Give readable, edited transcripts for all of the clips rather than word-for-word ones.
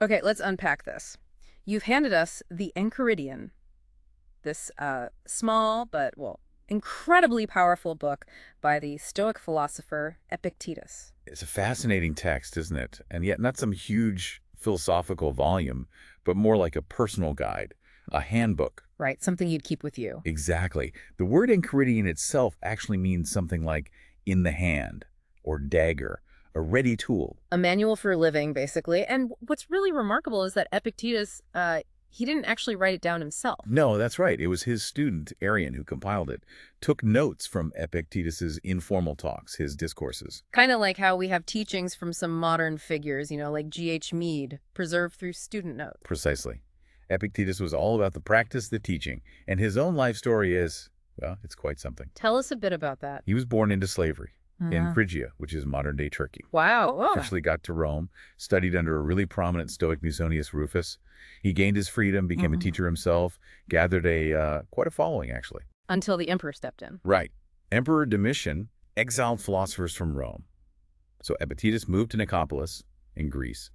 Okay, let's unpack this. You've handed us the Enchiridion, this small but, well, incredibly powerful book by the Stoic philosopher Epictetus. It's a fascinating text, isn't it? And yet not some huge philosophical volume, but more like a personal guide, a handbook. Right, something you'd keep with you. Exactly. The word Enchiridion itself actually means something like in the hand or dagger, a ready tool. A manual for living, basically. And what's really remarkable is that Epictetus, he didn't actually write it down himself. No, that's right. It was his student, Arrian, who compiled it, took notes from Epictetus's informal talks, his discourses. Kind of like how we have teachings from some modern figures, like G.H. Mead, preserved through student notes. Precisely. Epictetus was all about the practice, the teaching, and his own life story is, well, it's quite something. Tell us a bit about that. He was born into slavery in Phrygia, which is modern-day Turkey. Wow. Eventually got to Rome, studied under a really prominent Stoic Musonius Rufus. He gained his freedom, became a teacher himself, gathered quite a following, actually. Until the emperor stepped in. Right. Emperor Domitian exiled philosophers from Rome. So Epictetus moved to Nicopolis in Greece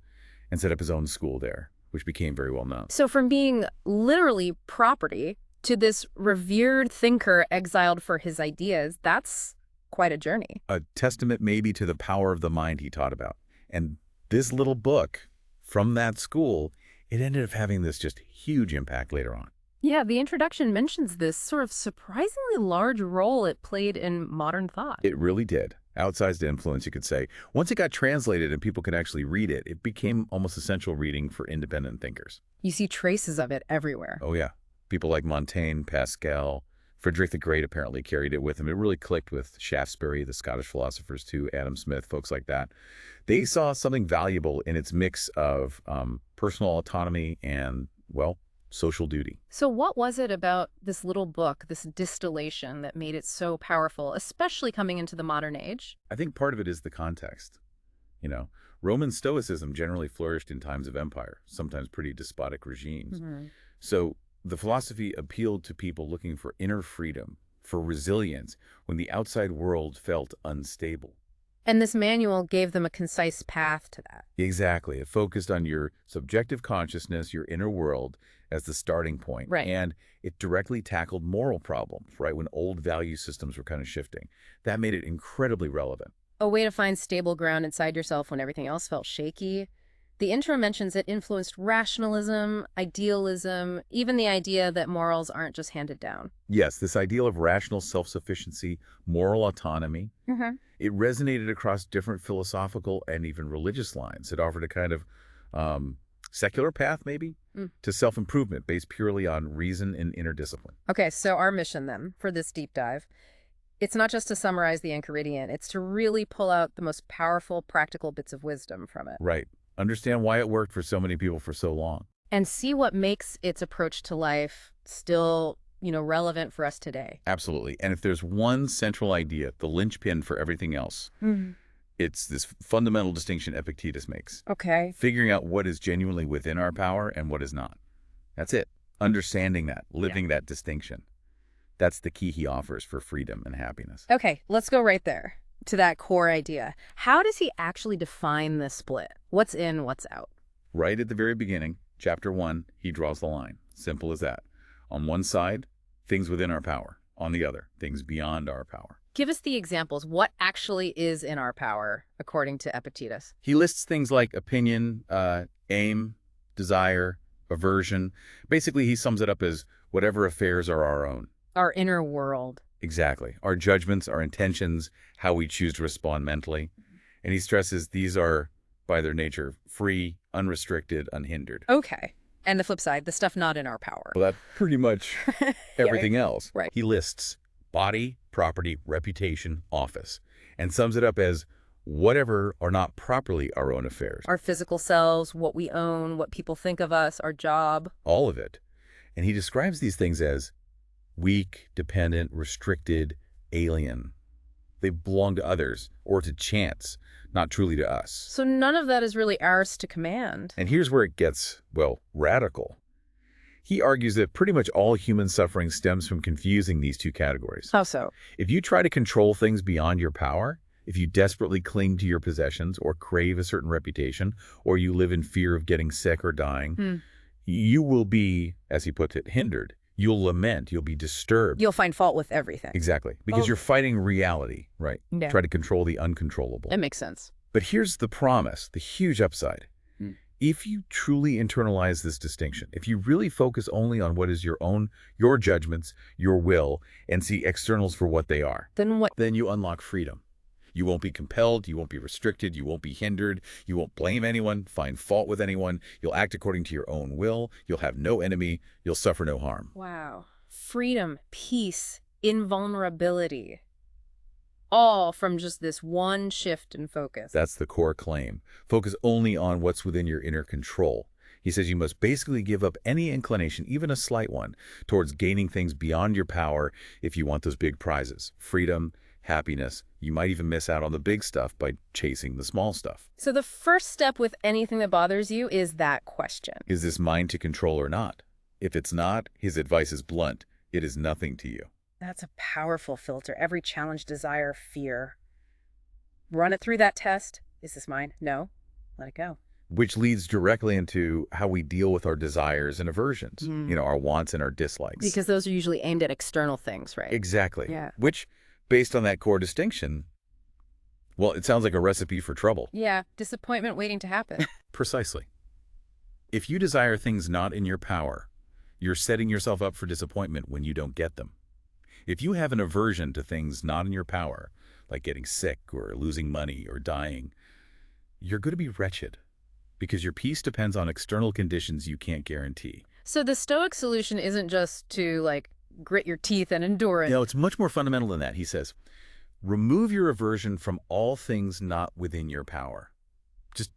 and set up his own school there, which became very well known. So from being literally property to this revered thinker exiled for his ideas, that's quite a journey. A testament maybe to the power of the mind he taught about. And this little book from that school, it ended up having this just huge impact later on. Yeah, the introduction mentions this sort of surprisingly large role it played in modern thought. It really did. Outsized influence, you could say. Once it got translated and people could actually read it, it became almost essential reading for independent thinkers. You see traces of it everywhere. Oh, yeah. People like Montaigne, Pascal, Frederick the Great apparently carried it with him. It really clicked with Shaftesbury, the Scottish philosophers too, Adam Smith, folks like that. They saw something valuable in its mix of personal autonomy and, well, social duty. So what was it about this little book, this distillation, that made it so powerful, especially coming into the modern age? I think part of it is the context. Roman Stoicism generally flourished in times of empire, sometimes pretty despotic regimes. So the philosophy appealed to people looking for inner freedom, for resilience, when the outside world felt unstable. And this manual gave them a concise path to that. Exactly. It focused on your subjective consciousness, your inner world, as the starting point. Right. And it directly tackled moral problems, right, when old value systems were kind of shifting. That made it incredibly relevant. A way to find stable ground inside yourself when everything else felt shaky. The intro mentions it influenced rationalism, idealism, even the idea that morals aren't just handed down. Yes, this ideal of rational self-sufficiency, moral autonomy, it resonated across different philosophical and even religious lines. It offered a kind of secular path, maybe, to self-improvement based purely on reason and inner discipline. Okay, so our mission then for this deep dive, it's not just to summarize the Enchiridion, it's to really pull out the most powerful practical bits of wisdom from it. Right. Understand why it worked for so many people for so long. And see what makes its approach to life still, relevant for us today. Absolutely. And if there's one central idea, the linchpin for everything else, it's this fundamental distinction Epictetus makes. Okay. Figuring out what is genuinely within our power and what is not. That's it. Understanding that, living that distinction. That's the key he offers for freedom and happiness. Okay, let's go right there to that core idea. How does he actually define this split? What's in, what's out? Right at the very beginning, chapter 1, he draws the line. Simple as that. On one side, things within our power. On the other, things beyond our power. Give us the examples. What actually is in our power, according to Epictetus? He lists things like opinion, aim, desire, aversion. Basically, he sums it up as whatever affairs are our own. Our inner world. Exactly. Our judgments, our intentions, how we choose to respond mentally. And he stresses these are, by their nature, free, unrestricted, unhindered. Okay. And the flip side, the stuff not in our power. Well, that's pretty much everything else. Right. He lists body, property, reputation, office, and sums it up as whatever are not properly our own affairs. Our physical selves, what we own, what people think of us, our job. All of it. And he describes these things as weak, dependent, restricted, alien. They belong to others or to chance, not truly to us. So none of that is really ours to command. And here's where it gets, well, radical. He argues that pretty much all human suffering stems from confusing these two categories. How so? If you try to control things beyond your power, if you desperately cling to your possessions or crave a certain reputation, or you live in fear of getting sick or dying, you will be, as he puts it, hindered. You'll lament. You'll be disturbed. You'll find fault with everything. Exactly. Because you're fighting reality, right? Yeah. Try to control the uncontrollable. That makes sense. But here's the promise, the huge upside. If you truly internalize this distinction, if you really focus only on what is your judgments, your will, and see externals for what they are, Then what? then you unlock freedom. You won't be compelled, you won't be restricted, you won't be hindered, you won't blame anyone, find fault with anyone, you'll act according to your own will, you'll have no enemy, you'll suffer no harm. Wow. Freedom, peace, invulnerability. All from just this one shift in focus. That's the core claim. Focus only on what's within your inner control. He says you must basically give up any inclination, even a slight one, towards gaining things beyond your power if you want those big prizes. Freedom, happiness. You might even miss out on the big stuff by chasing the small stuff. So the first step with anything that bothers you is that question. Is this mine to control or not? If it's not, his advice is blunt. It is nothing to you. That's a powerful filter. Every challenge, desire, fear. Run it through that test. Is this mine? No. Let it go. Which leads directly into how we deal with our desires and aversions, our wants and our dislikes. Because those are usually aimed at external things, right? Exactly. Yeah. Which, based on that core distinction, well, it sounds like a recipe for trouble. Yeah. Disappointment waiting to happen. Precisely. If you desire things not in your power, you're setting yourself up for disappointment when you don't get them. If you have an aversion to things not in your power, like getting sick or losing money or dying, you're going to be wretched because your peace depends on external conditions you can't guarantee. So the Stoic solution isn't just to, grit your teeth and endure it. No, it's much more fundamental than that. He says, remove your aversion from all things not within your power. Just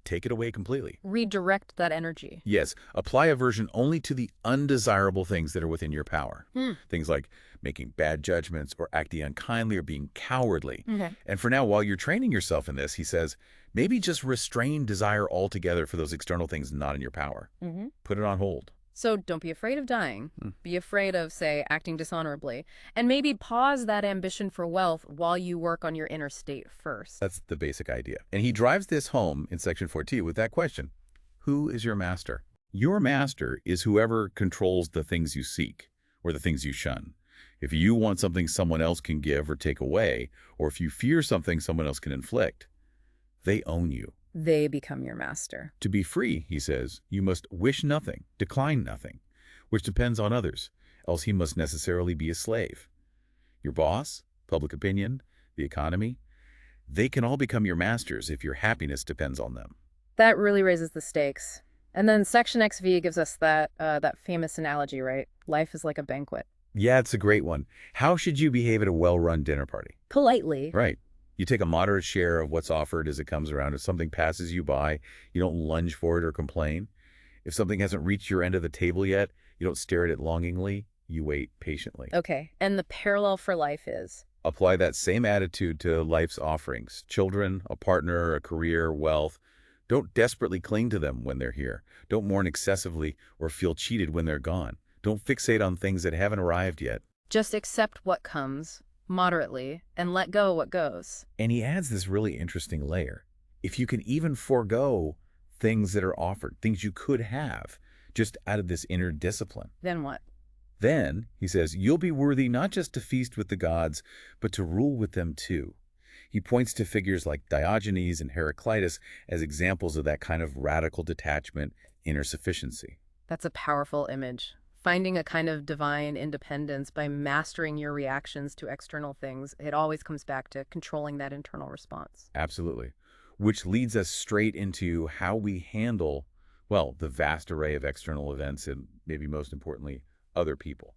take it away completely. Redirect that energy. Yes, apply aversion only to the undesirable things that are within your power. Things like making bad judgments or acting unkindly or being cowardly. Okay. And for now, while you're training yourself in this, he says, maybe just restrain desire altogether for those external things not in your power. Put it on hold. So don't be afraid of dying. Be afraid of, say, acting dishonorably. And maybe pause that ambition for wealth while you work on your inner state first. That's the basic idea. And he drives this home in section 14 with that question. Who is your master? Your master is whoever controls the things you seek or the things you shun. If you want something someone else can give or take away, or if you fear something someone else can inflict, they own you. They become your master. To be free, he says, you must wish nothing, decline nothing, which depends on others, else he must necessarily be a slave. Your boss, public opinion, the economy, they can all become your masters if your happiness depends on them. That really raises the stakes. And then Section XV gives us that famous analogy, right? Life is like a banquet. Yeah, it's a great one. How should you behave at a well-run dinner party? Politely. Right. You take a moderate share of what's offered as it comes around. If something passes you by, you don't lunge for it or complain. If something hasn't reached your end of the table yet, you don't stare at it longingly. You wait patiently. Okay. And the parallel for life is? Apply that same attitude to life's offerings. Children, a partner, a career, wealth. Don't desperately cling to them when they're here. Don't mourn excessively or feel cheated when they're gone. Don't fixate on things that haven't arrived yet. Just accept what comes, moderately, and let go what goes. And he adds this really interesting layer. If you can even forego things that are offered, things you could have, just out of this inner discipline. Then what? Then, he says, you'll be worthy not just to feast with the gods, but to rule with them too. He points to figures like Diogenes and Heraclitus as examples of that kind of radical detachment, inner sufficiency. That's a powerful image. Finding a kind of divine independence by mastering your reactions to external things, it always comes back to controlling that internal response. Absolutely. Which leads us straight into how we handle, well, the vast array of external events and maybe most importantly, other people.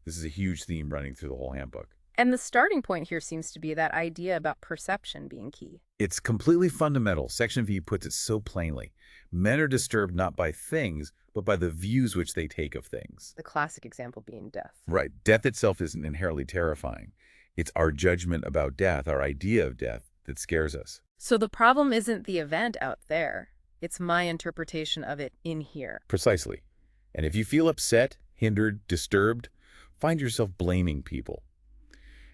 This is a huge theme running through the whole handbook. And the starting point here seems to be that idea about perception being key. It's completely fundamental. Section V puts it so plainly. Men are disturbed not by things, but by the views which they take of things. The classic example being death. Right. Death itself isn't inherently terrifying. It's our judgment about death, our idea of death, that scares us. So the problem isn't the event out there. It's my interpretation of it in here. Precisely. And if you feel upset, hindered, disturbed, find yourself blaming people.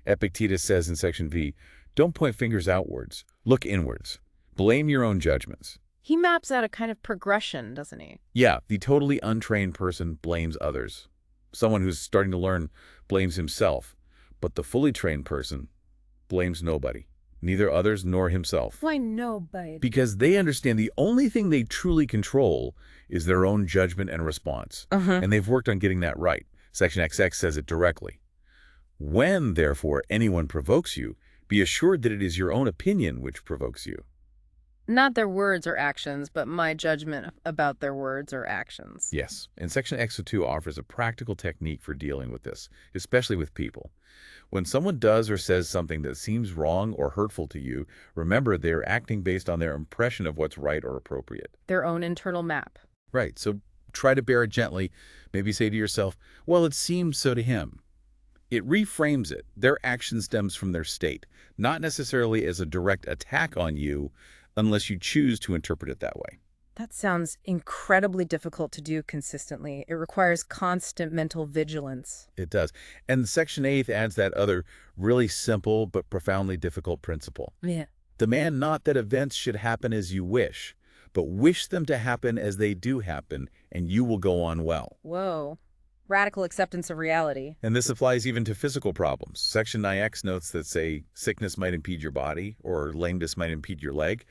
Epictetus says in Section V, Don't point fingers outwards. Look inwards. Blame your own judgments. He maps out a kind of progression, doesn't he? Yeah, the totally untrained person blames others. Someone who's starting to learn blames himself. But the fully trained person blames nobody, neither others nor himself. Why nobody? Because they understand the only thing they truly control is their own judgment and response. And they've worked on getting that right. Section XX says it directly. When, therefore, anyone provokes you, be assured that it is your own opinion which provokes you. Not their words or actions, but my judgment about their words or actions. Yes, and Section X02 offers a practical technique for dealing with this, especially with people. When someone does or says something that seems wrong or hurtful to you, remember they're acting based on their impression of what's right or appropriate. Their own internal map. Right, so try to bear it gently. Maybe say to yourself, well, it seems so to him. It reframes it. Their action stems from their state, not necessarily as a direct attack on you, unless you choose to interpret it that way. That sounds incredibly difficult to do consistently. It requires constant mental vigilance. It does. And Section 8 adds that other really simple but profoundly difficult principle. Yeah. Demand not that events should happen as you wish, but wish them to happen as they do happen, and you will go on well. Whoa. Radical acceptance of reality. And this applies even to physical problems. Section 9X notes that, say, sickness might impede your body or lameness might impede your leg.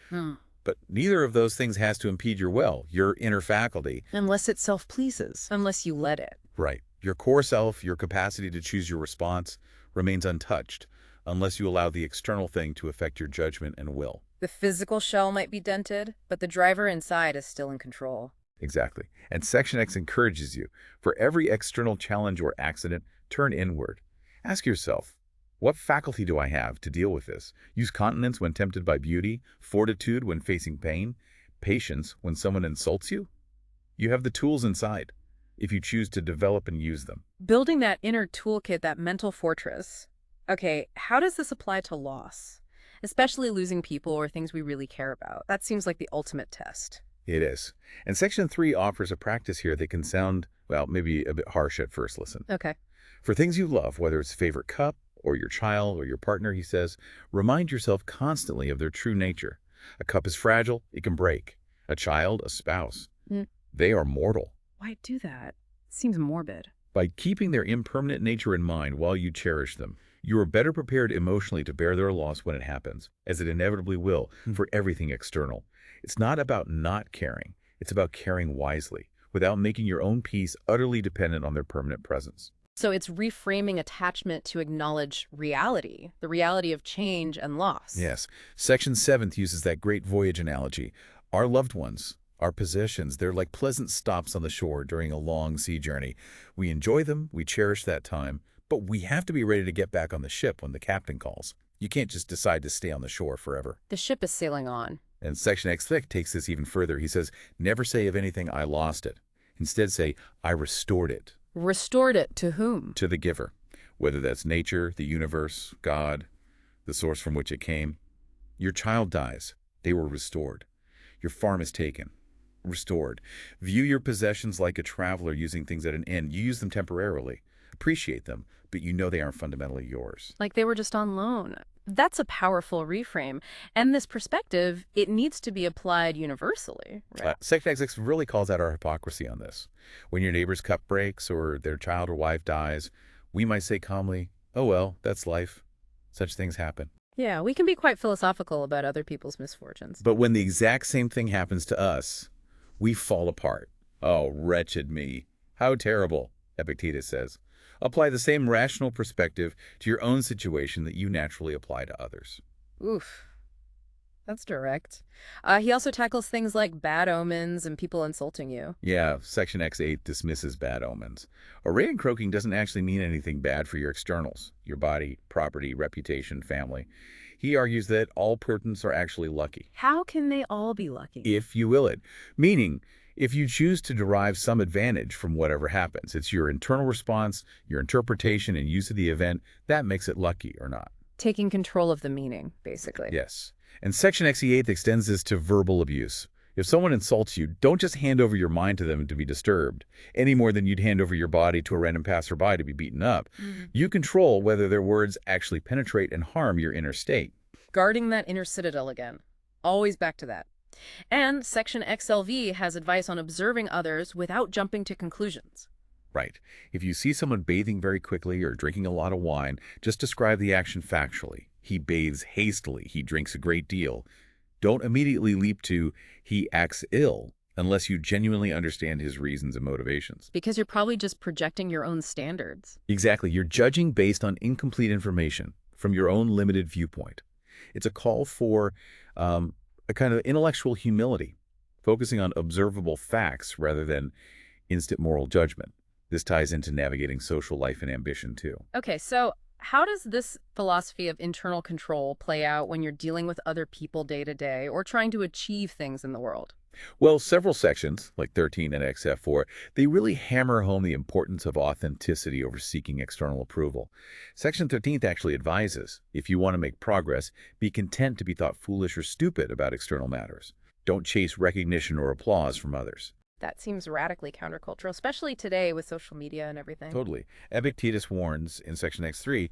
But neither of those things has to impede your will, your inner faculty. Unless it self-pleases. Unless you let it. Right. Your core self, your capacity to choose your response, remains untouched unless you allow the external thing to affect your judgment and will. The physical shell might be dented, but the driver inside is still in control. Exactly. And Section X encourages you, for every external challenge or accident, turn inward. Ask yourself, what faculty do I have to deal with this? Use continence when tempted by beauty, fortitude when facing pain, patience when someone insults you? You have the tools inside, if you choose to develop and use them. Building that inner toolkit, that mental fortress. Okay, how does this apply to loss? Especially losing people or things we really care about. That seems like the ultimate test. It is. And Section 3 offers a practice here that can sound, well, maybe a bit harsh at first listen. Okay. For things you love, whether it's a favorite cup or your child or your partner, he says, remind yourself constantly of their true nature. A cup is fragile, it can break. A child, a spouse, they are mortal. Why do that? Seems morbid. By keeping their impermanent nature in mind while you cherish them, you are better prepared emotionally to bear their loss when it happens, as it inevitably will, for everything external. It's not about not caring. It's about caring wisely, without making your own peace utterly dependent on their permanent presence. So it's reframing attachment to acknowledge reality, the reality of change and loss. Yes. Section 7 uses that great voyage analogy. Our loved ones, our possessions, they're like pleasant stops on the shore during a long sea journey. We enjoy them, we cherish that time, but we have to be ready to get back on the ship when the captain calls. You can't just decide to stay on the shore forever. The ship is sailing on. And Section X thick takes this even further. He says, never say of anything, I lost it. Instead say, I restored it. Restored it to whom? To the giver. Whether that's nature, the universe, God, the source from which it came. Your child dies. They were restored. Your farm is taken. Restored. View your possessions like a traveler using things at an inn. You use them temporarily. Appreciate them, but you know they aren't fundamentally yours. Like they were just on loan. That's a powerful reframe. And this perspective, it needs to be applied universally. Right? Section XX really calls out our hypocrisy on this. When your neighbor's cup breaks or their child or wife dies, we might say calmly, oh well, that's life. Such things happen. Yeah, we can be quite philosophical about other people's misfortunes. But when the exact same thing happens to us, we fall apart. Oh, wretched me. How terrible, Epictetus says. Apply the same rational perspective to your own situation that you naturally apply to others. Oof. That's direct. He also tackles things like bad omens and people insulting you. Yeah, Section X8 dismisses bad omens. Arrian croaking doesn't actually mean anything bad for your externals, your body, property, reputation, family. He argues that all persons are actually lucky. How can they all be lucky? If you will it. Meaning, if you choose to derive some advantage from whatever happens, it's your internal response, your interpretation and use of the event, that makes it lucky or not. Taking control of the meaning, basically. Yes. And Section XE8 extends this to verbal abuse. If someone insults you, don't just hand over your mind to them to be disturbed, any more than you'd hand over your body to a random passerby to be beaten up. You control whether their words actually penetrate and harm your inner state. Guarding that inner citadel again. Always back to that. And section XLV has advice on observing others without jumping to conclusions. Right. If you see someone bathing very quickly or drinking a lot of wine, just describe the action factually. He bathes hastily. He drinks a great deal. Don't immediately leap to, he acts ill, unless you genuinely understand his reasons and motivations. Because you're probably just projecting your own standards. Exactly. You're judging based on incomplete information from your own limited viewpoint. It's a call for a kind of intellectual humility, focusing on observable facts rather than instant moral judgment. This ties into navigating social life and ambition, too. Okay, so how does this philosophy of internal control play out when you're dealing with other people day to day or trying to achieve things in the world? Well, several sections, like 13 and XF4, they really hammer home the importance of authenticity over seeking external approval. Section 13 actually advises, if you want to make progress, be content to be thought foolish or stupid about external matters. Don't chase recognition or applause from others. That seems radically countercultural, especially today with social media and everything. Totally. Epictetus warns in section X3,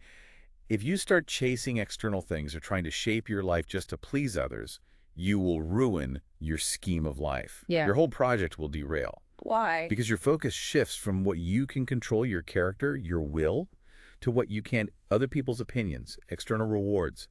if you start chasing external things or trying to shape your life just to please others, you will ruin your scheme of life. Yeah. Your whole project will derail. Why? Because your focus shifts from what you can control, your character, your will, to what you can't, other people's opinions, external rewards.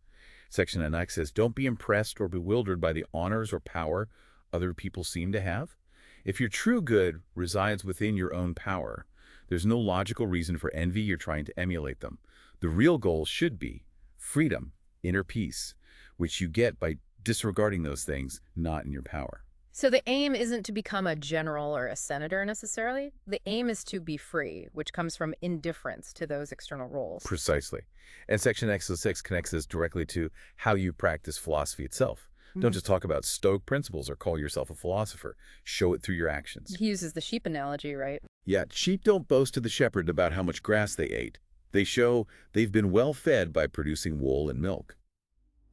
Section NX says, don't be impressed or bewildered by the honors or power other people seem to have. If your true good resides within your own power, there's no logical reason for envy or trying to emulate them. The real goal should be freedom, inner peace, which you get by disregarding those things not in your power. So the aim isn't to become a general or a senator necessarily. The aim is to be free, which comes from indifference to those external roles. Precisely. And section X06 connects this directly to how you practice philosophy itself. Don't just talk about Stoic principles or call yourself a philosopher. Show it through your actions. He uses the sheep analogy, right? Yeah, sheep don't boast to the shepherd about how much grass they ate. They show they've been well fed by producing wool and milk.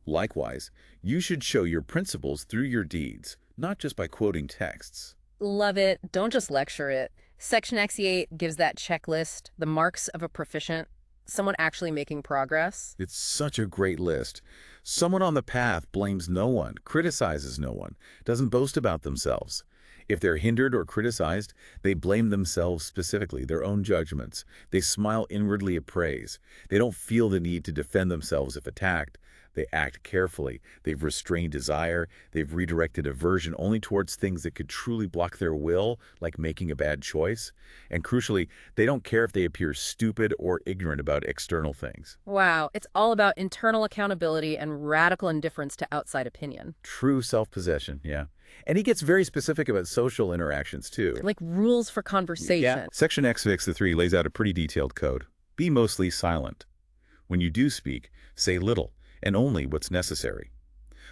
Likewise, you should show your principles through your deeds, not just by quoting texts. Love it. Don't just lecture it. Section X8 gives that checklist, the marks of a proficient, someone actually making progress. It's such a great list. Someone on the path blames no one, criticizes no one, doesn't boast about themselves. If they're hindered or criticized, they blame themselves specifically, their own judgments. They smile inwardly at praise. They don't feel the need to defend themselves if attacked. They act carefully. They've restrained desire. They've redirected aversion only towards things that could truly block their will, like making a bad choice. And crucially, they don't care if they appear stupid or ignorant about external things. Wow, it's all about internal accountability and radical indifference to outside opinion. True self-possession, yeah. And he gets very specific about social interactions, too. Like rules for conversation. Yeah. Section X3 lays out a pretty detailed code. Be mostly silent. When you do speak, say little and only what's necessary.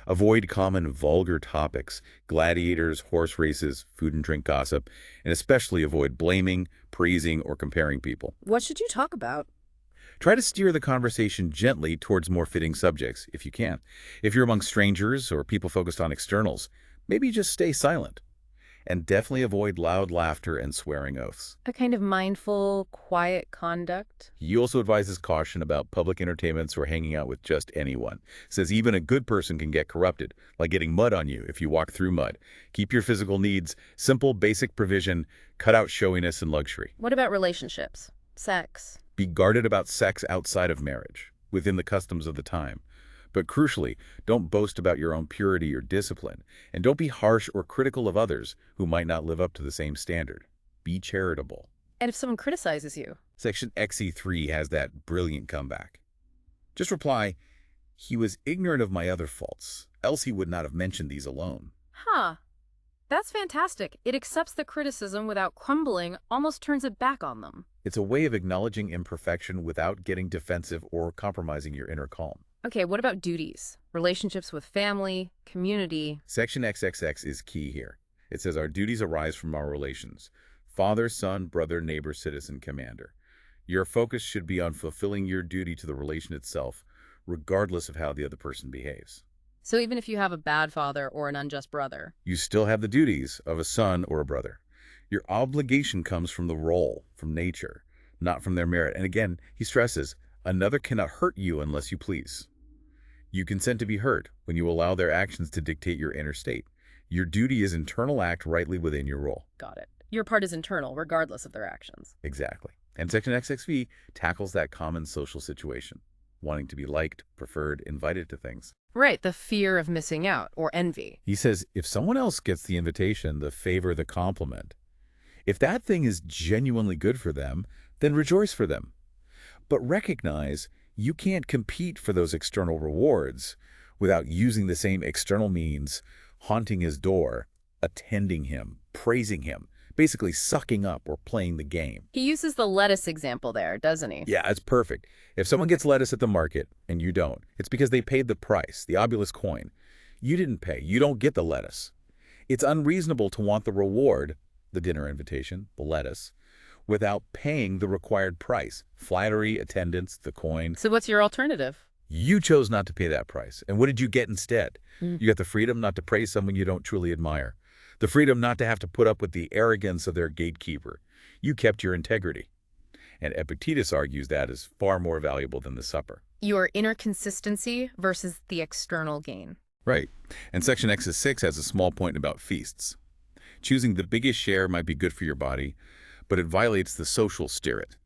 Avoid common vulgar topics, gladiators, horse races, food and drink gossip, and especially avoid blaming, praising, or comparing people. What should you talk about? Try to steer the conversation gently towards more fitting subjects, if you can. If you're among strangers or people focused on externals, maybe just stay silent. And definitely avoid loud laughter and swearing oaths. A kind of mindful, quiet conduct. He also advises caution about public entertainments or hanging out with just anyone. Says even a good person can get corrupted, like getting mud on you if you walk through mud. Keep your physical needs simple, basic provision, cut out showiness and luxury. What about relationships? Sex? Be guarded about sex outside of marriage, within the customs of the time. But crucially, don't boast about your own purity or discipline, and don't be harsh or critical of others who might not live up to the same standard. Be charitable. And if someone criticizes you? Section XE3 has that brilliant comeback. Just reply, he was ignorant of my other faults, else he would not have mentioned these alone. Huh. That's fantastic. It accepts the criticism without crumbling, almost turns it back on them. It's a way of acknowledging imperfection without getting defensive or compromising your inner calm. Okay, what about duties? Relationships with family, community? Section XXX is key here. It says our duties arise from our relations. Father, son, brother, neighbor, citizen, commander. Your focus should be on fulfilling your duty to the relation itself, regardless of how the other person behaves. So even if you have a bad father or an unjust brother? You still have the duties of a son or a brother. Your obligation comes from the role, from nature, not from their merit. And again, he stresses, another cannot hurt you unless you please. You consent to be heard when you allow their actions to dictate your inner state. Your duty is internal act rightly within your role. Got it. Your part is internal, regardless of their actions. Exactly. And Section XXV tackles that common social situation, wanting to be liked, preferred, invited to things. Right, the fear of missing out, or envy. He says, if someone else gets the invitation, the favor, the compliment, if that thing is genuinely good for them, then rejoice for them. But recognize you can't compete for those external rewards without using the same external means, haunting his door, attending him, praising him, basically sucking up or playing the game. He uses the lettuce example there, doesn't he? Yeah, it's perfect. If someone gets lettuce at the market and you don't, it's because they paid the price, the obulus coin. You didn't pay. You don't get the lettuce. It's unreasonable to want the reward, the dinner invitation, the lettuce, without paying the required price, flattery, attendance, the coin. So what's your alternative? You chose not to pay that price. And what did you get instead? You got the freedom not to praise someone you don't truly admire. The freedom not to have to put up with the arrogance of their gatekeeper. You kept your integrity. And Epictetus argues that is far more valuable than the supper. Your inner consistency versus the external gain. Right. And Section X6 has a small point about feasts. Choosing the biggest share might be good for your body, but it violates the social spirit.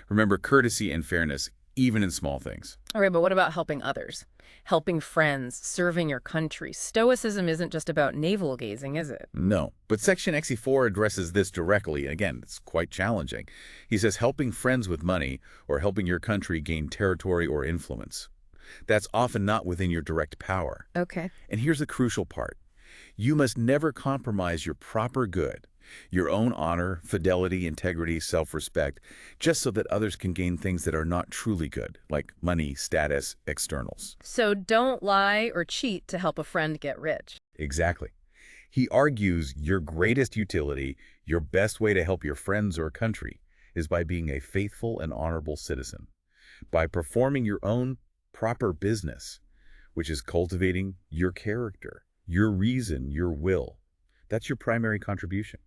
Remember courtesy and fairness, even in small things. All right, but what about helping others? Helping friends, serving your country. Stoicism isn't just about navel-gazing, is it? No, but Section XE4 addresses this directly. Again, it's quite challenging. He says helping friends with money or helping your country gain territory or influence. That's often not within your direct power. Okay. And here's the crucial part. You must never compromise your proper good, your own honor, fidelity, integrity, self-respect, just so that others can gain things that are not truly good, like money, status, externals. So don't lie or cheat to help a friend get rich. Exactly. He argues your greatest utility, your best way to help your friends or country, is by being a faithful and honorable citizen, by performing your own proper business, which is cultivating your character, your reason, your will. That's your primary contribution.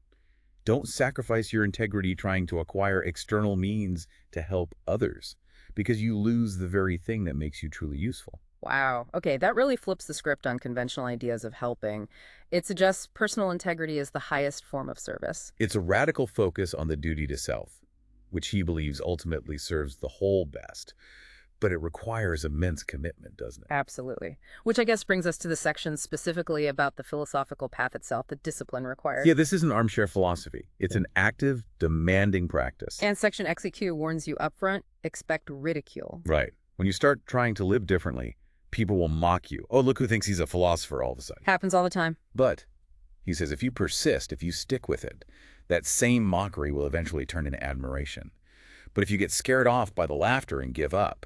Don't sacrifice your integrity trying to acquire external means to help others, because you lose the very thing that makes you truly useful. Wow. Okay, that really flips the script on conventional ideas of helping. It suggests personal integrity is the highest form of service. It's a radical focus on the duty to self, which he believes ultimately serves the whole best. But it requires immense commitment, doesn't it? Absolutely. Which I guess brings us to the section specifically about the philosophical path itself, the discipline required. Yeah, this isn't armchair philosophy. It's an active, demanding practice. And section XEQ warns you upfront, expect ridicule. Right. When you start trying to live differently, people will mock you. Oh, look who thinks he's a philosopher all of a sudden. Happens all the time. But, he says, if you persist, if you stick with it, that same mockery will eventually turn into admiration. But if you get scared off by the laughter and give up,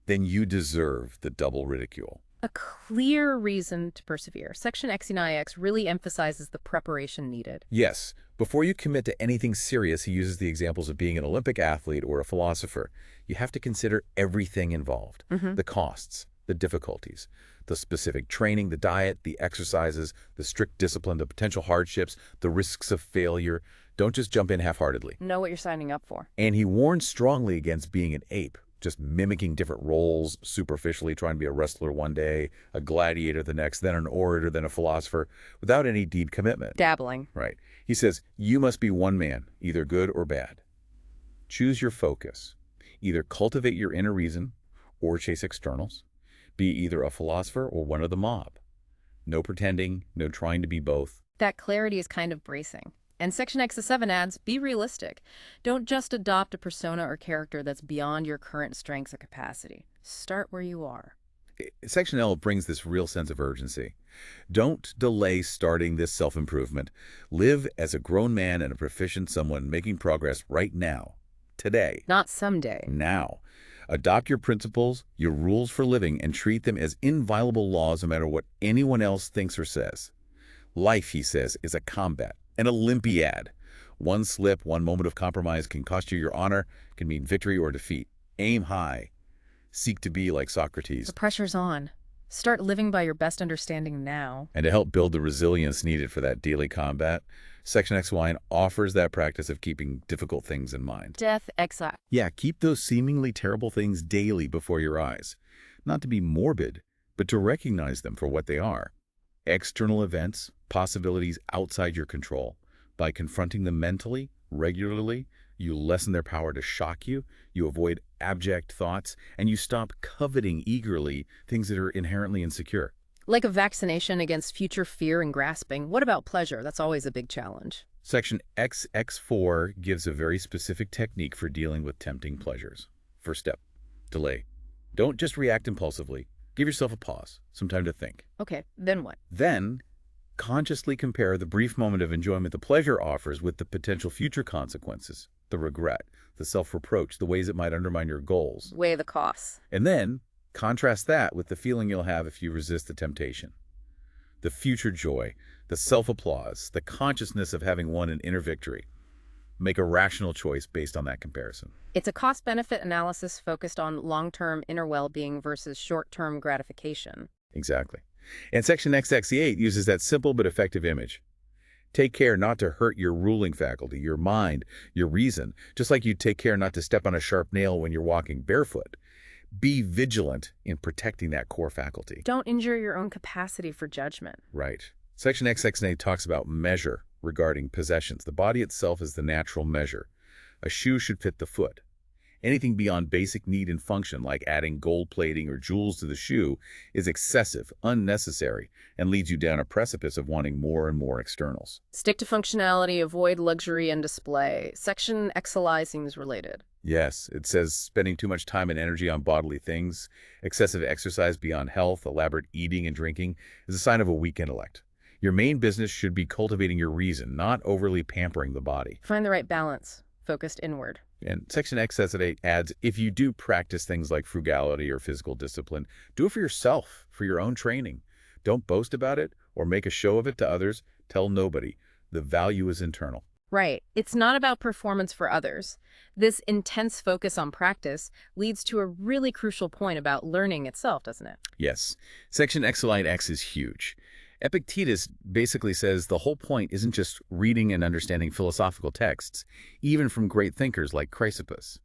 then you deserve the double ridicule. A clear reason to persevere. Section XEIX really emphasizes the preparation needed. Yes. Before you commit to anything serious, he uses the examples of being an Olympic athlete or a philosopher. You have to consider everything involved. The costs, the difficulties, the specific training, the diet, the exercises, the strict discipline, the potential hardships, the risks of failure. Don't just jump in half-heartedly. Know what you're signing up for. And he warns strongly against being an ape, just mimicking different roles, superficially trying to be a wrestler one day, a gladiator the next, then an orator, then a philosopher, without any deep commitment. Dabbling. Right. He says, you must be one man, either good or bad. Choose your focus. Either cultivate your inner reason or chase externals. Be either a philosopher or one of the mob. No pretending, no trying to be both. That clarity is kind of bracing. And Section X7 adds, be realistic. Don't just adopt a persona or character that's beyond your current strengths or capacity. Start where you are. Section L brings this real sense of urgency. Don't delay starting this self-improvement. Live as a grown man and a proficient someone making progress right now, today. Not someday. Now. Adopt your principles, your rules for living, and treat them as inviolable laws no matter what anyone else thinks or says. Life, he says, is a combat. An Olympiad. One slip, one moment of compromise can cost you your honor, can mean victory or defeat. Aim high. Seek to be like Socrates. The pressure's on. Start living by your best understanding now. And to help build the resilience needed for that daily combat, Section XY offers that practice of keeping difficult things in mind. Death, exile. Yeah, keep those seemingly terrible things daily before your eyes. not to be morbid, but to recognize them for what they are. External events, possibilities outside your control. By confronting them mentally, regularly, you lessen their power to shock you, you avoid abject thoughts, and you stop coveting eagerly things that are inherently insecure. Like a vaccination against future fear and grasping. What about pleasure? That's always a big challenge. Section XX4 gives a very specific technique for dealing with tempting pleasures. First step, delay. Don't just react impulsively. Give yourself a pause, some time to think. Okay, then what? Then, consciously compare the brief moment of enjoyment the pleasure offers with the potential future consequences, the regret, the self-reproach, the ways it might undermine your goals. Weigh the costs. And then, contrast that with the feeling you'll have if you resist the temptation. The future joy, the self-applause, the consciousness of having won an inner victory. Make a rational choice based on that comparison. It's a cost-benefit analysis focused on long-term inner well-being versus short-term gratification. Exactly. And section XX8 uses that simple but effective image. Take care not to hurt your ruling faculty, your mind, your reason, just like you take care not to step on a sharp nail when you're walking barefoot. Be vigilant in protecting that core faculty. Don't injure your own capacity for judgment. Right. Section XX8 talks about measure regarding possessions. The body itself is the natural measure. A shoe should fit the foot. Anything beyond basic need and function, like adding gold plating or jewels to the shoe, is excessive, unnecessary, and leads you down a precipice of wanting more and more externals. Stick to functionality, avoid luxury and display. Section XLI seems related. Yes, it says spending too much time and energy on bodily things, excessive exercise beyond health, elaborate eating and drinking, is a sign of a weak intellect. Your main business should be cultivating your reason, not overly pampering the body. Find the right balance, focused inward. And section XX8 adds, if you do practice things like frugality or physical discipline, do it for yourself, for your own training. Don't boast about it or make a show of it to others. Tell nobody. The value is internal. Right. It's not about performance for others. This intense focus on practice leads to a really crucial point about learning itself, doesn't it? Yes. Section XLIX is huge. Epictetus basically says the whole point isn't just reading and understanding philosophical texts, even from great thinkers like Chrysippus.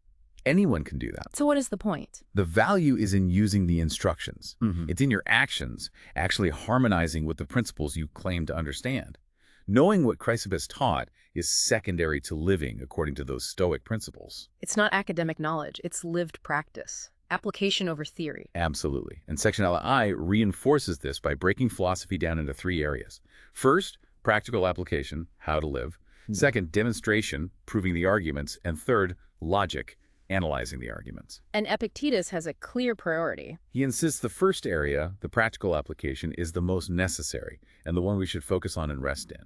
Anyone can do that. So what is the point? The value is in using the instructions. It's in your actions, actually harmonizing with the principles you claim to understand. Knowing what Chrysippus taught is secondary to living according to those Stoic principles. It's not academic knowledge, it's lived practice. Application over theory. Absolutely. And section LI reinforces this by breaking philosophy down into 3 areas. First, practical application, how to live. Second, demonstration, proving the arguments. And third, logic, analyzing the arguments. And Epictetus has a clear priority. He insists the first area, the practical application, is the most necessary and the one we should focus on and rest in.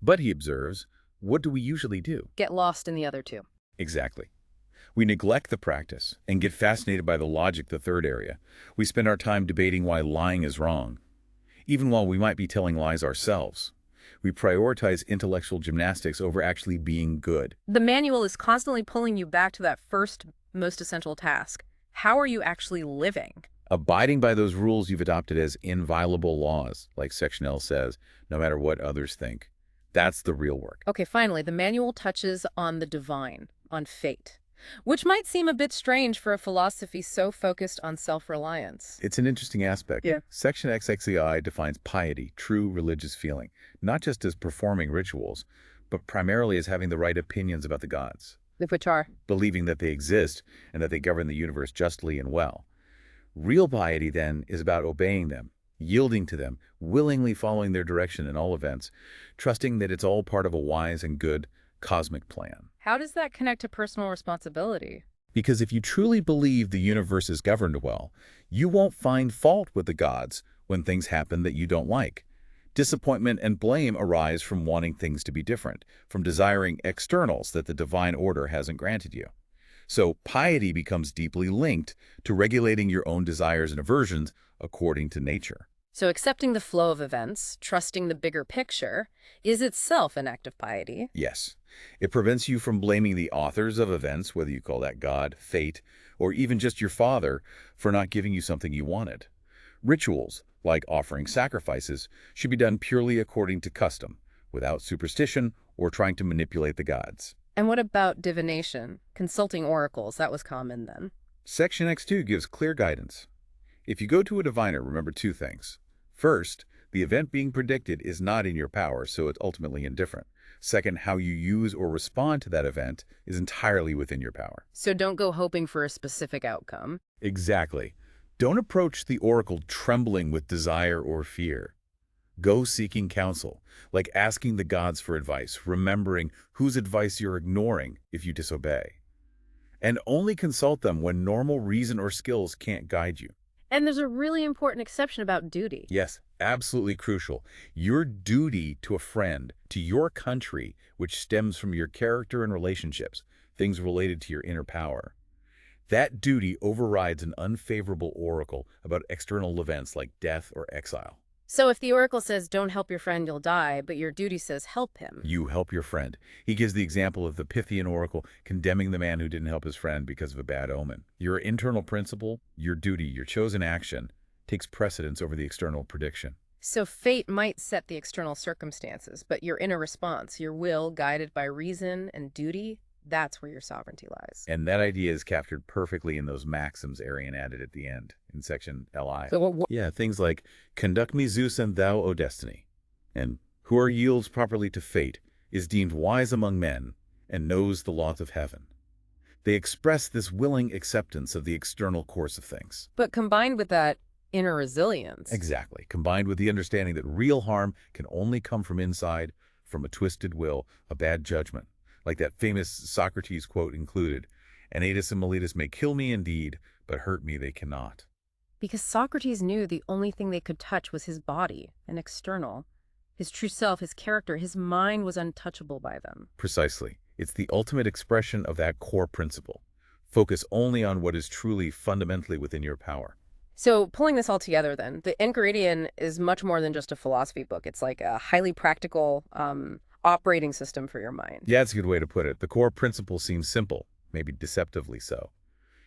But he observes, what do we usually do? Get lost in the other 2. Exactly. We neglect the practice and get fascinated by the logic, the third area. We spend our time debating why lying is wrong, even while we might be telling lies ourselves. We prioritize intellectual gymnastics over actually being good. The manual is constantly pulling you back to that first, most essential task. How are you actually living? Abiding by those rules you've adopted as inviolable laws, like Section L says, no matter what others think. That's the real work. Okay, finally, the manual touches on the divine, on fate, which might seem a bit strange for a philosophy so focused on self-reliance. It's an interesting aspect. Yeah. Section XXEI defines piety, true religious feeling, not just as performing rituals, but primarily as having the right opinions about the gods. Which are? Believing that they exist and that they govern the universe justly and well. Real piety, then, is about obeying them, yielding to them, willingly following their direction in all events, trusting that it's all part of a wise and good cosmic plan. How does that connect to personal responsibility? Because if you truly believe the universe is governed well, you won't find fault with the gods when things happen that you don't like. Disappointment and blame arise from wanting things to be different, from desiring externals that the divine order hasn't granted you. So piety becomes deeply linked to regulating your own desires and aversions according to nature. So accepting the flow of events, trusting the bigger picture, is itself an act of piety. Yes. It prevents you from blaming the authors of events, whether you call that God, fate, or even just your father, for not giving you something you wanted. Rituals, like offering sacrifices, should be done purely according to custom, without superstition or trying to manipulate the gods. And what about divination? Consulting oracles, that was common then. Section X2 gives clear guidance. If you go to a diviner, remember two things. First, the event being predicted is not in your power, so it's ultimately indifferent. Second, how you use or respond to that event is entirely within your power. So don't go hoping for a specific outcome. Exactly. Don't approach the oracle trembling with desire or fear. Go seeking counsel, like asking the gods for advice, remembering whose advice you're ignoring if you disobey. And only consult them when normal reason or skills can't guide you. And there's a really important exception about duty. Yes, absolutely crucial. Your duty to a friend, to your country, which stems from your character and relationships, things related to your inner power. That duty overrides an unfavorable oracle about external events like death or exile. So if the oracle says, don't help your friend, you'll die, but your duty says, help him. You help your friend. He gives the example of the Pythian oracle condemning the man who didn't help his friend because of a bad omen. Your internal principle, your duty, your chosen action, takes precedence over the external prediction. So fate might set the external circumstances, but your inner response, your will guided by reason and duty, that's where your sovereignty lies. And that idea is captured perfectly in those maxims Arrian added at the end, in section Li. So Yeah, things like, conduct me Zeus and thou, O destiny, and whoever yields properly to fate is deemed wise among men and knows the laws of heaven. They express this willing acceptance of the external course of things. But combined with that inner resilience. Exactly, combined with the understanding that real harm can only come from inside, from a twisted will, a bad judgment. Like that famous Socrates quote included, Anytus and Miletus may kill me indeed, but hurt me they cannot. Because Socrates knew the only thing they could touch was his body, an external. His true self, his character, his mind was untouchable by them. Precisely. It's the ultimate expression of that core principle. Focus only on what is truly fundamentally within your power. So pulling this all together then, the Enchiridion is much more than just a philosophy book. It's like a highly practical operating system for your mind. Yeah, that's a good way to put it. The core principle seems simple, maybe deceptively so.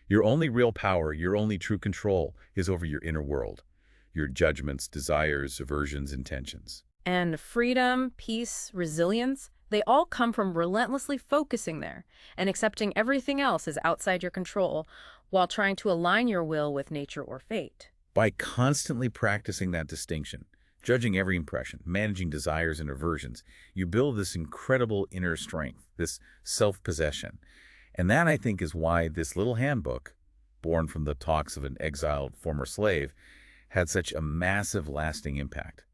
Your only real power, your only true control is over your inner world, your judgments, desires, aversions, intentions. And freedom, peace, resilience, they all come from relentlessly focusing there and accepting everything else as outside your control while trying to align your will with nature or fate. By constantly practicing that distinction, judging every impression, managing desires and aversions, you build this incredible inner strength, this self-possession. And that, I think, is why this little handbook, born from the talks of an exiled former slave, had such a massive, lasting impact.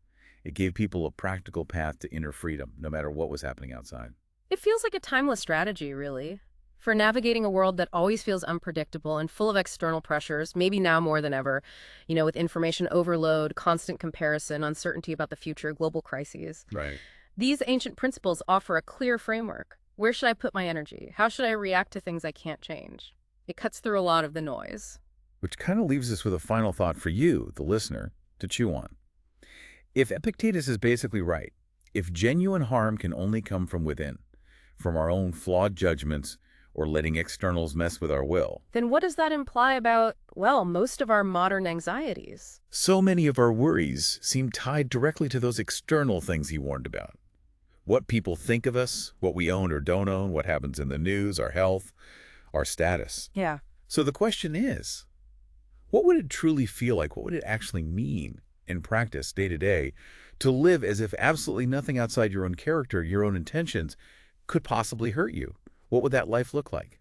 It gave people a practical path to inner freedom, no matter what was happening outside. It feels like a timeless strategy, really, for navigating a world that always feels unpredictable and full of external pressures, maybe now more than ever, with information overload, constant comparison, uncertainty about the future, global crises. Right. These ancient principles offer a clear framework. Where should I put my energy? How should I react to things I can't change? It cuts through a lot of the noise. Which kind of leaves us with a final thought for you, the listener, to chew on. If Epictetus is basically right, if genuine harm can only come from within, from our own flawed judgments or letting externals mess with our will, then what does that imply about, well, most of our modern anxieties? so many of our worries seem tied directly to those external things he warned about. What people think of us, what we own or don't own, what happens in the news, our health, our status. Yeah. So the question is, what would it truly feel like? What would it actually mean in practice, day to day, to live as if absolutely nothing outside your own character, your own intentions, could possibly hurt you? What would that life look like?